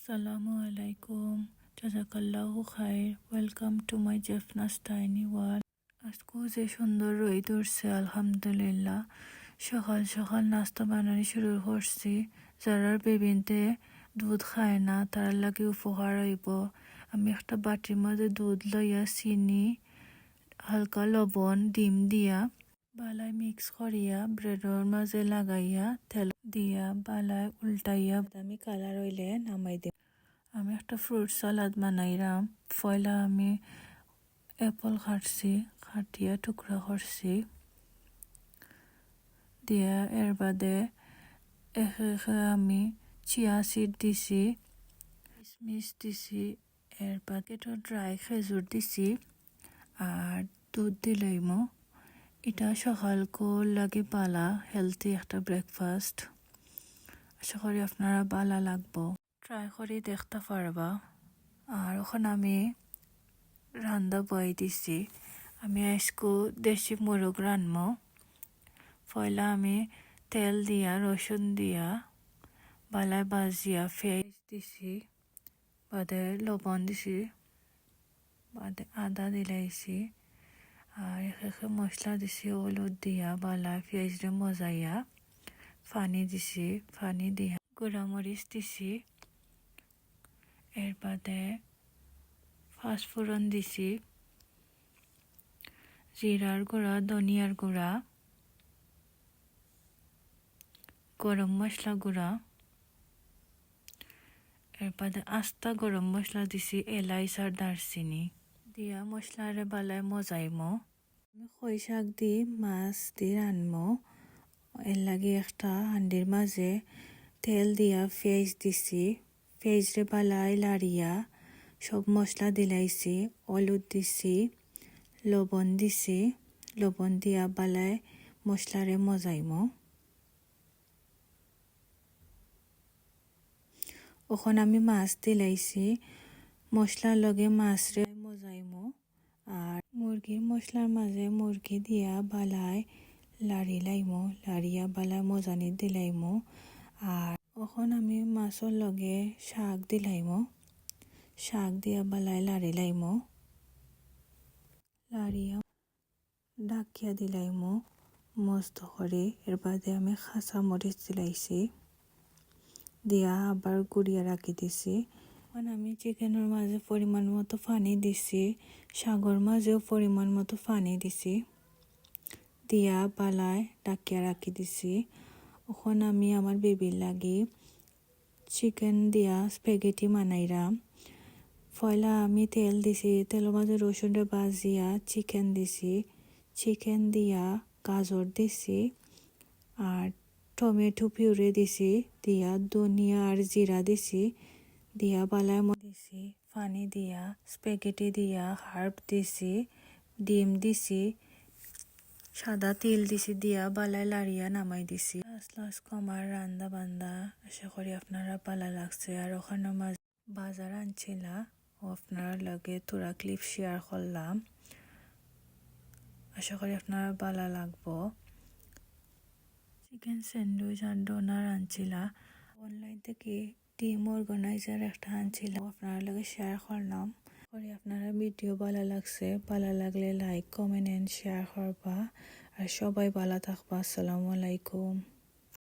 Assalamu alaikum. Jazakallahu khair. Welcome to my Jeffna's Tiny World. আজকেও যে সুন্দর রোদ উঠছে আলহামদুলিল্লাহ। সকাল সকাল নাস্তা বানানো শুরু করছি। যারা বেবিনতে দুধ খায় না তার লাগে উপকার হইব। আমি একটা বাটির মধ্যে দুধ লইয়া চিনি হালকা লবণ ডিম দিয়া বালাই মিক্স করিয়া ব্রেডর মাঝে লাগাইয়া তেল দিয়া বালাই উল্টাইয়া আমি কালার হইলে নামাই দিই। আমি একটা ফ্রুট সালাদ বানাইলাম। পয়লা আমি অ্যাপল কাটিয়া টুকরা করছি দিয়া এর বাদে আমি চিয়া সিড দিছি, কিশমিশ দিছি, এর বাদে ড্রাই খেজুর দিছি আর দুধ দিলাইমো। এটা সকালকো লাগে বালা হেলদি একটা ব্রেকফাস্ট। আশা করি আপনারা বালা লাগবো, ট্রাই করে দেখতে পারবা। আর ওখানে আমি রান্না বই দিছি। আমি আজকে দেশি মোরগ রানমো। পয়লা আমি তেল দিয়া রসুন দিয়া বালায় বাজিয়া পেঁয়াজ দিছি, বাদে লবণ দিছি, বাদে আদা দিলাইছি আর একে মশলা দিছি। হলুদ দিয়া বালা পেঁয়াজরে মজাইয়া পানি দিছি, পানি দিয়া গুঁড়ামরিচ দিছি। এর বাদে পাঁচফোড়ন দিছি, জিরার গুঁড়া, ধনিয়ার গুঁড়া, গরম মশলা গুঁড়া। এর বাদে আস্তা গরম মশলা দিছি, এলাইচ আর দারচিনি দিয়া মশলারে বালায় মজাইমো। আমি খই শাক দি মাছ দি রানমো। এর লাগে একটা হান্ডির মাঝে তেল দিয়া পেঁয়াজ দিছি, পেঁয়াজরে বালায় লাড়িয়া সব মশলা দিলাইছি, হলুদ দিছি, লবণ দিছি, লবণ দিয়া বালায় মশলারে মজাইমো। ওখানে আমি মাছ দিলাইছি, মশলার লগে মাছরে মজাইমো। আর মুরগির মশলার মাঝে মুরগি দিয়া বালায় লাড়িলাইমো, লাড়িয়া বালায় মজানি দিলাইমো। আর ওখানে আমি মাছের লগে শাক দিলাইমো, শাক দিয়া বালায় লাড়িলাইমো, লাড়িয়া ডাকিয়া দিলাইমো মস্ত করে। এর বাদে আমি কাঁচা মরিচ দিলাইছি, দিয়া আবার গুড়িয়া রাখি দিছি। আমি চিকেনের মাঝে পরিমাণ মতো পানি দিছি, শাগর মাঝেও পরিমাণ মতো পানি দিছি, দিয়া বালায় ডাকিয়া রাখি দিছি। ওখানে আমি আমার বেবির লাগি চিকেন দিয়া স্প্যাগেটি বানাইলাম। পয়লা আমি তেল দিছি, তেলের মাঝে রসুনটা বাজিয়া চিকেন দিছি, চিকেন দিয়া গাজর দিছি আর টমেটো পিউরে দিছি, দিয়া ধনিয়া আর জিরা দিছি, দিয়া বালায় দিছি, পানি দিয়া স্প্যাগেটি দিয়া হার্ব দিছি, ডিম দিছি, সাদা তিল দিছি, দিয়া বালায় লাড়িয়া নামাই দিছি। আমার রান্দা বান্দা আশা করি আপনারা ভালো লাগছে। আর ওখানে বাজার আনছিলা ও আপনার লগে তোরা ক্লিপ শেয়ার করলাম। আশা করি আপনারা ভালো লাগবো। চিকেন স্যান্ডউইচ আর ডোনার আনছিলা, অনলাইন থেকে টিম অর্গানাইজার একটা আনছিলাম, আপনার লগে শেয়ার করলাম। করি আপনারা ভিডিও ভালো লাগছে, ভালো লাগলে লাইক কমেন্ট এন্ড শেয়ার করবা। আর সবাই ভালো থাকবা। আসসালামু আলাইকুম।